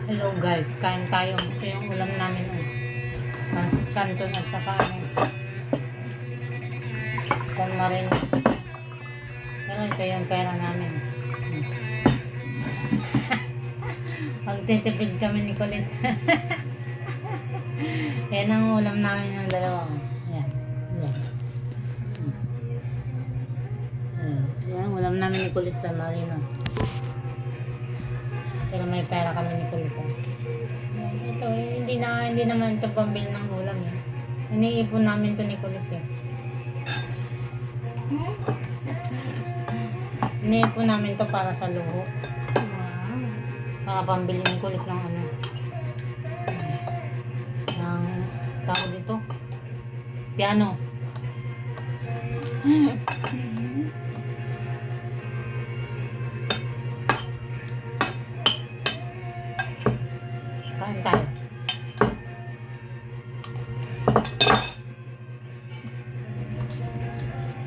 Hello guys, kain tayo. Ito yung ulam namin. Pansit canton at saka San Marino. Ganun ito yung pera namin. Magtitipid kami ni Kulit. Yan ang ulam namin ng dalawa. Yan. Yan. Yan ang ulam namin ni Kulit San Marino. Pero may pera kami ni Kulit. Ito, hindi naman ito pambili ng ulam. Iniipon namin ito ni Kulit. Iniipon namin ito para sa luho. Para pambili ni Kulit ng ng tao dito. Piano. Kain tayo.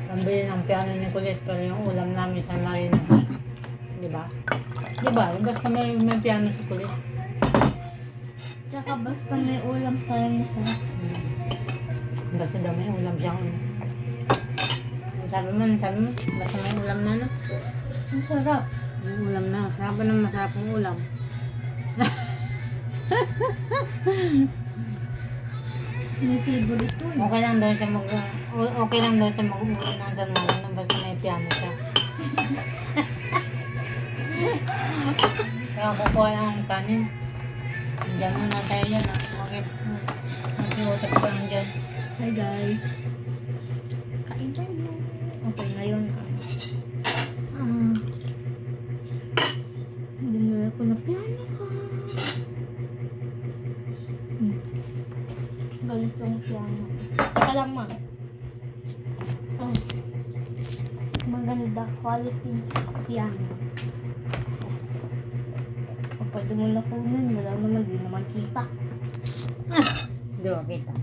Pambili ng piano ni Kulit pero yung ulam namin sa Marino. Diba? Diba? Basta may piano si Kulit. Tsaka basta may ulam tayo masarap. Basta daw may ulam siyang sabi mo, basta may ulam na Masarap. may ulam na. Sabi ba ng masarap ang ulam? May favorite to. Okay lang daw siya okay lang daw siya mag-ulam ng San Marino basta may piano siya. Kaya kukuha lang ang kanin. Diyan muna tayo dyan. Mag-iusap ka lang dyan. Hi guys. Kain tayo. Okay, ngayon. Dinala ko na piano ko. Galit yung piano. Teka lang ma. Maganda quality piano. Pwede mo na kunin. Wala naman, di naman kita. Doon kita.